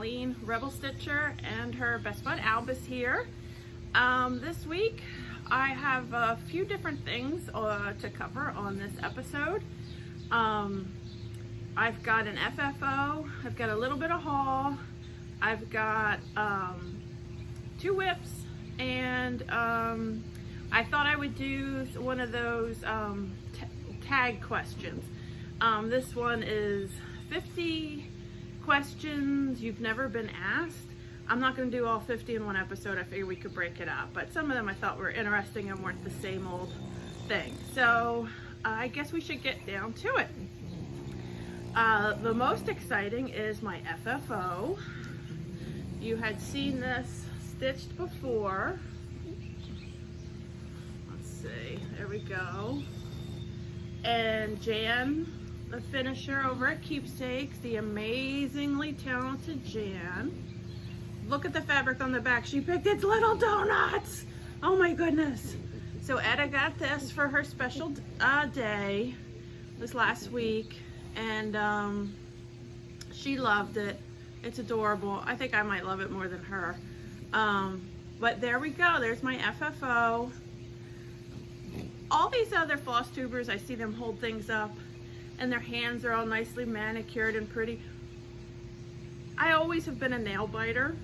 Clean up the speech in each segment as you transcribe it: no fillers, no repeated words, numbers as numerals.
Marlene Rebel Stitcher and her best bud Albus here. This week I have a few different things to cover on this episode. I've got an FFO, I've got a little bit of haul, I've got 2 whips, and I thought I would do one of those tag questions. This one is 50 questions you've never been asked. I'm not going to do all 50 in one episode. I figured we could break it up, but some of them I thought were interesting and weren't the same old thing. So I guess we should get down to it. The most exciting is my FFO. You had seen this stitched before. Let's see, there we go. And Jan, the finisher over at Keepsakes, the amazingly talented Jan. Look at the fabric on the back. She picked its little donuts. Oh my goodness. So Etta got this for her special day this last week, and she loved it. It's adorable. I think I might love it more than her. But there we go. There's my FFO. All these other floss tubers, I see them hold things up and their hands are all nicely manicured and pretty. I always have been a nail biter.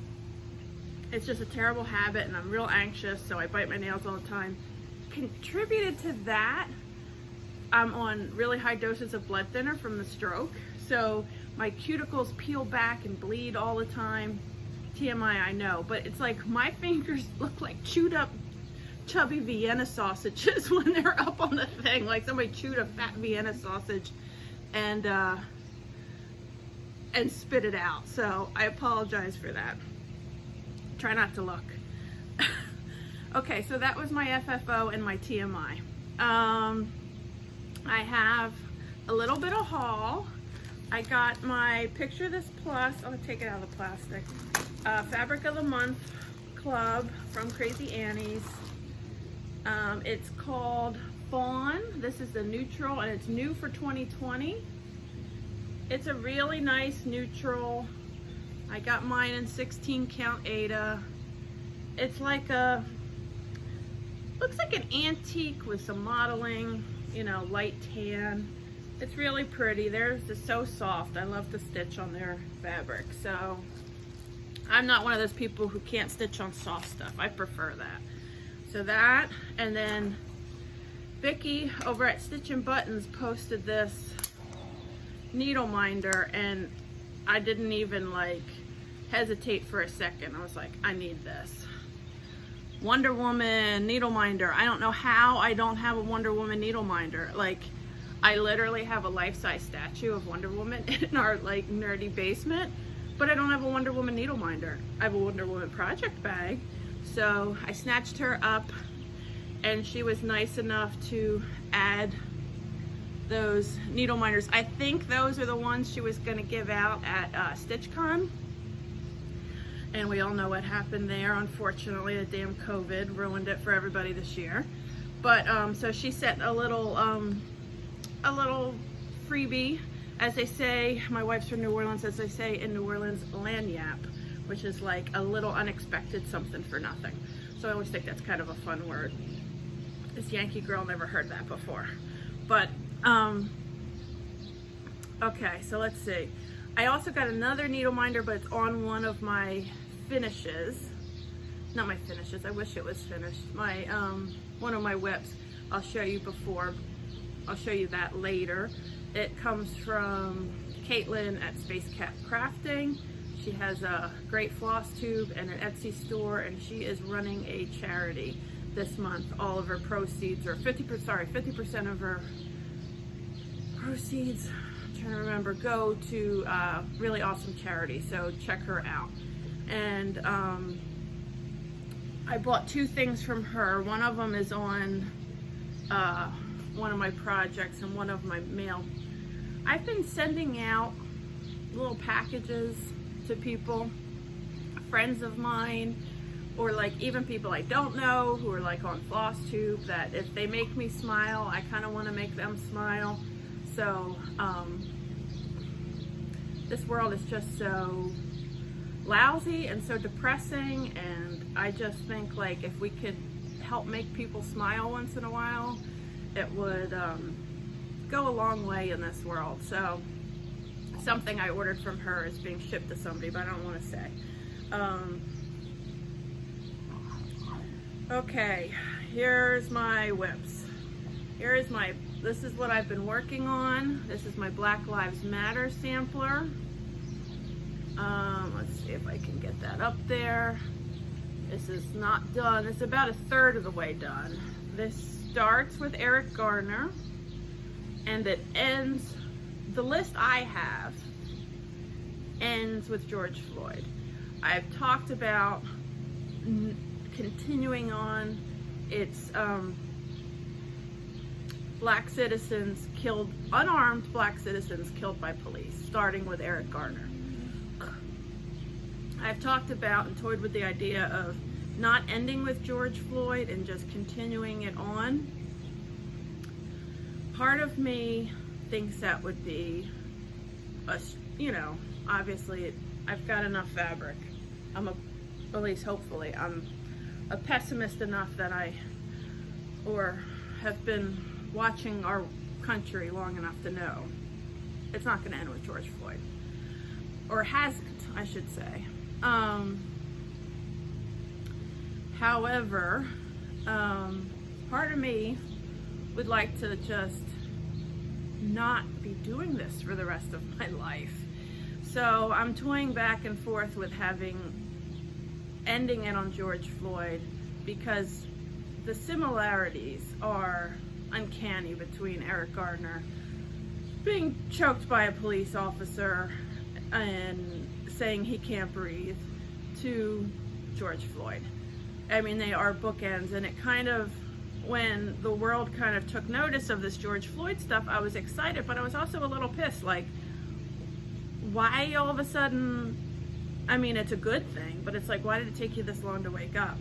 It's just a terrible habit and I'm real anxious, so I bite my nails all the time. Contributed to that, I'm on really high doses of blood thinner from the stroke, so my cuticles peel back and bleed all the time. TMI, I know, but it's like my fingers look like chewed up chubby Vienna sausages when they're up on the thing, like somebody chewed a fat Vienna sausage and spit it out. So I apologize for that. Try not to look. Okay, so that was my FFO and my TMI. I have a little bit of haul. I got my Picture This Plus, I'll take it out of the plastic, Fabric of the Month Club from Crazy Annie's. It's called Fawn. This is the neutral and it's new for 2020. It's a really nice neutral. I got mine in 16 count Aida. It's like a, looks like an antique with some modeling, you know, light tan. It's really pretty. They're so soft. I love to stitch on their fabric. So I'm not one of those people who can't stitch on soft stuff. I prefer that. So that, and then Vicki over at Stitch and Buttons posted this needle minder, and I didn't even like hesitate for a second. I was like, I need this. Wonder Woman needle minder. I don't know how I don't have a Wonder Woman needle minder. Like, I literally have a life-size statue of Wonder Woman in our like nerdy basement, but I don't have a Wonder Woman needle minder. I have a Wonder Woman project bag. So I snatched her up and she was nice enough to add those needle minders. I think those are the ones she was gonna give out at StitchCon. And we all know what happened there. Unfortunately, the damn COVID ruined it for everybody this year. But so she sent a little freebie, as they say. My wife's from New Orleans, as they say in New Orleans, lagniappe, which is like a little unexpected something for nothing. So I always think that's kind of a fun word. This Yankee girl never heard that before. But, okay, so let's see. I also got another needle minder, but it's on one of my finishes. Not my finishes, I wish it was finished. My, one of my whips. I'll show you before. I'll show you that later. It comes from Caitlin at Space Cat Crafting. She has a great floss tube and an Etsy store, and she is running a charity this month. All of her proceeds, or 50% of her proceeds, I'm trying to remember, go to really awesome charity. So check her out. And I bought 2 things from her. One of them is on one of my projects and one of my mail. I've been sending out little packages to people, friends of mine, or like even people I don't know who are like on FlossTube, that if they make me smile, I kind of want to make them smile. So this world is just so lousy and so depressing, and I just think like if we could help make people smile once in a while, it would go a long way in this world. So something I ordered from her is being shipped to somebody, but I don't want to say. Okay, here's my whips. This is what I've been working on. This is my Black Lives Matter sampler. Let's see if I can get that up there. This is not done. It's about a third of the way done. This starts with Eric Garner, and it ends, the list I have ends with George Floyd. I've talked about continuing on. It's black citizens killed, unarmed black citizens killed by police, starting with Eric Garner. I've talked about and toyed with the idea of not ending with George Floyd and just continuing it on. Part of me thinks that would be, obviously I've got enough fabric. At least hopefully, I'm a pessimist enough that have been watching our country long enough to know it's not going to end with George Floyd. Or hasn't, I should say. However, part of me would like to just not be doing this for the rest of my life. So I'm toying back and forth with ending it on George Floyd, because the similarities are uncanny between Eric Garner being choked by a police officer and saying he can't breathe to George Floyd. I mean, they are bookends, and it kind of, when the world kind of took notice of this George Floyd stuff, I was excited, but I was also a little pissed, like, why all of a sudden, I mean, it's a good thing, but it's like, why did it take you this long to wake up?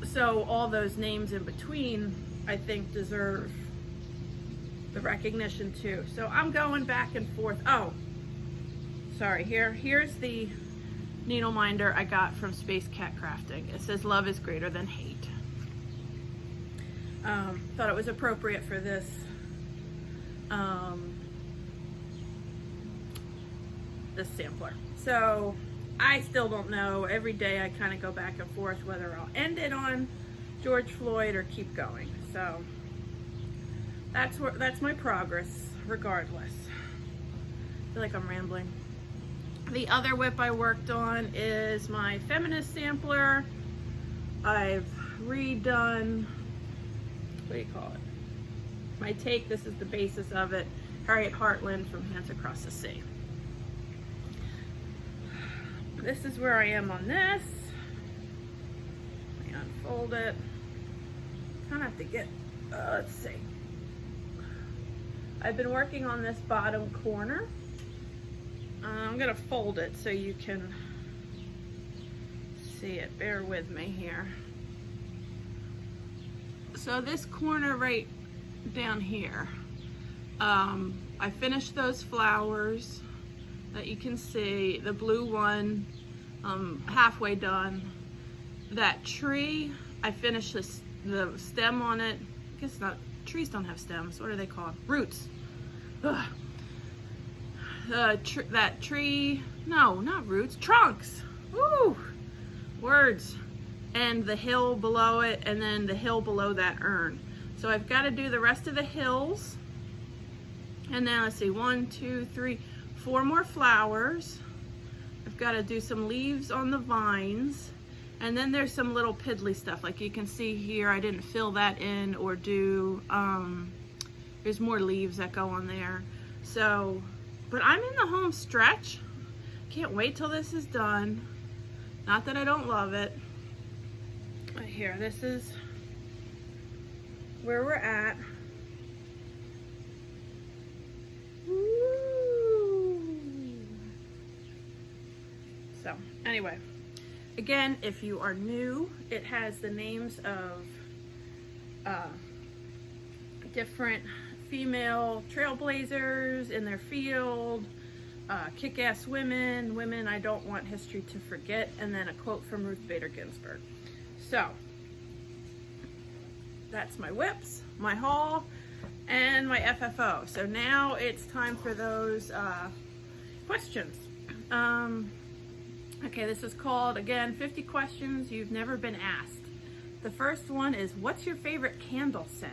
So all those names in between, I think, deserve the recognition too. So I'm going back and forth. Oh, sorry, here's the needle minder I got from Space Cat Crafting. It says love is greater than hate. Thought it was appropriate for this this sampler. So I still don't know. Every day I kind of go back and forth whether I'll end it on George Floyd or keep going. So that's my progress regardless. I feel like I'm rambling. The other whip I worked on is my feminist sampler. I've redone, what do you call it? My take, this is the basis of it, Harriet Hartland from Hands Across the Sea. This is where I am on this. Let me unfold it. Kind of have to get, let's see. I've been working on this bottom corner. I'm gonna fold it so you can see it. Bear with me here. So this corner right down here, I finished those flowers that you can see. The blue one, halfway done. That tree, I finished the stem on it. I guess not. Trees don't have stems. What are they called? Roots. Ugh. That tree, no, not roots, trunks. Woo! Words. And the hill below it, and then the hill below that urn. So I've got to do the rest of the hills. And then let's see, 1, 2, 3, 4 more flowers. I've got to do some leaves on the vines. And then there's some little piddly stuff. Like you can see here, I didn't fill that in or do, there's more leaves that go on there. So, but I'm in the home stretch. Can't wait till this is done. Not that I don't love it. Right here, this is where we're at. Woo. So, anyway, again, if you are new, it has the names of different female trailblazers in their field, Kick-Ass Women, Women I Don't Want History to Forget, and then a quote from Ruth Bader Ginsburg. So, that's my whips, my haul, and my FFO. So now it's time for those questions. Okay, this is called, again, 50 questions you've never been asked. The first one is, what's your favorite candle scent?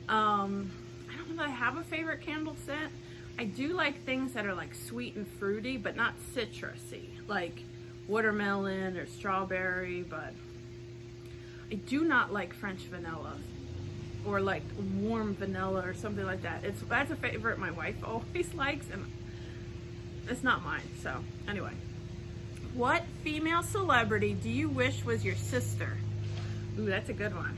I don't know that I have a favorite candle scent. I do like things that are like sweet and fruity, but not citrusy, like watermelon or strawberry, but I do not like French vanilla or like warm vanilla or something like that. That's a favorite my wife always likes, and it's not mine. So anyway, what female celebrity do you wish was your sister? Ooh, that's a good one.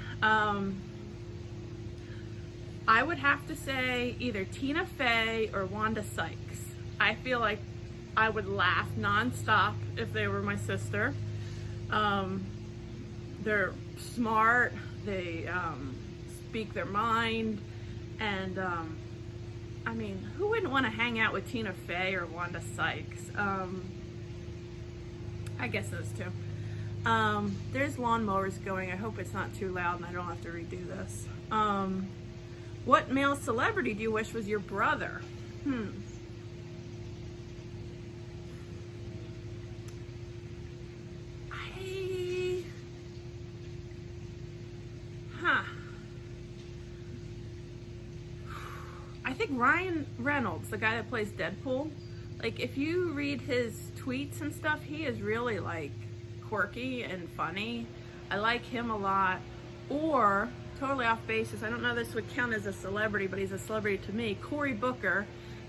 I would have to say either Tina Fey or Wanda Sykes. I feel like I would laugh nonstop if they were my sister. They're smart, they speak their mind, and I mean, who wouldn't want to hang out with Tina Fey or Wanda Sykes? I guess those two. There's lawnmowers going. I hope it's not too loud and I don't have to redo this. What male celebrity do you wish was your brother? I think Ryan Reynolds, the guy that plays Deadpool. Like, if you read his tweets and stuff, he is really like quirky and funny. I like him a lot. Or, totally off basis, I don't know if this would count as a celebrity, but he's a celebrity to me, Cory Booker,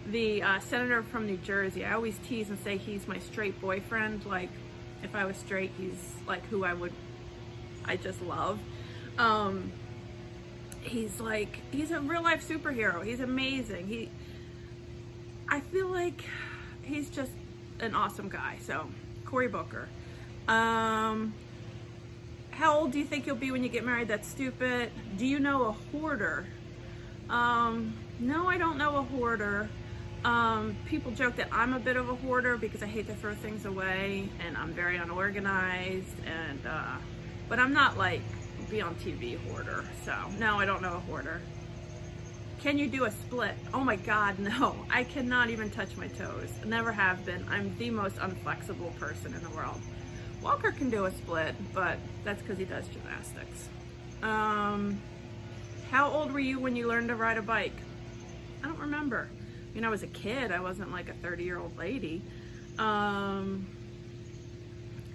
the senator from New Jersey. I always tease and say he's my straight boyfriend. Like, if I was straight, he's like who I just love. He's a real life superhero. He's amazing. I feel like he's just an awesome guy. So, Cory Booker. How old do you think you'll be when you get married? That's stupid. Do you know a hoarder? No, I don't know a hoarder. People joke that I'm a bit of a hoarder because I hate to throw things away and I'm very unorganized, and but I'm not like be on TV hoarder. So no, I don't know a hoarder. Can you do a split? Oh my God, no. I cannot even touch my toes. Never have been. I'm the most unflexible person in the world. Walker can do a split, but that's because he does gymnastics. How old were you when you learned to ride a bike? I don't remember. I mean, I was a kid. I wasn't like a 30-year-old lady. I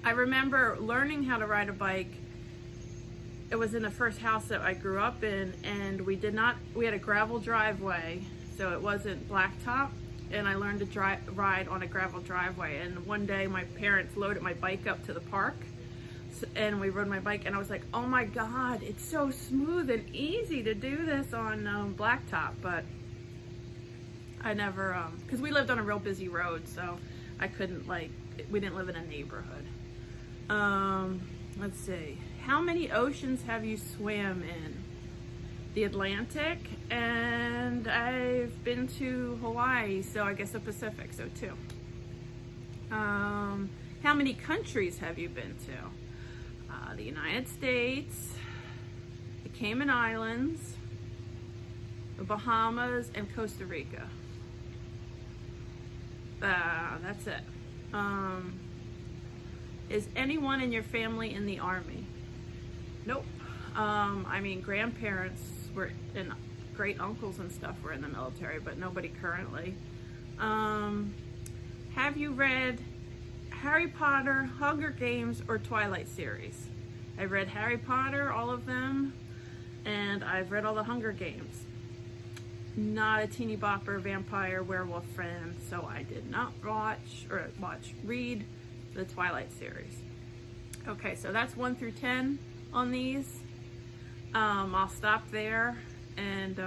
remember learning how to ride a bike. It was in the first house that I grew up in, and we had a gravel driveway, so it wasn't blacktop, and I learned to ride on a gravel driveway. And one day my parents loaded my bike up to the park, and we rode my bike, and I was like, oh my God, it's so smooth and easy to do this on blacktop. But I never, because we lived on a real busy road, so I couldn't, we didn't live in a neighborhood. Let's see. How many oceans have you swam in? The Atlantic, and I've been to Hawaii, so I guess the Pacific, so 2. How many countries have you been to? The United States, the Cayman Islands, the Bahamas, and Costa Rica. That's it. Is anyone in your family in the Army? Nope. I mean, grandparents were, and great uncles and stuff were in the military, but nobody currently. Have you read Harry Potter, Hunger Games, or Twilight series? I read Harry Potter, all of them, and I've read all the Hunger Games. Not a teeny bopper vampire werewolf fan, so I did not read the Twilight series. Okay, so that's 1 through 10 on these. I'll stop there, and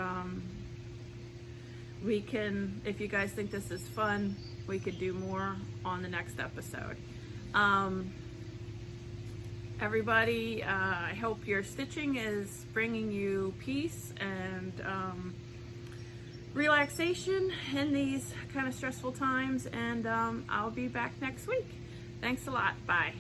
we can, if you guys think this is fun, we could do more on the next episode. Everybody, I hope your stitching is bringing you peace and relaxation in these kind of stressful times, and I'll be back next week. Thanks a lot. Bye.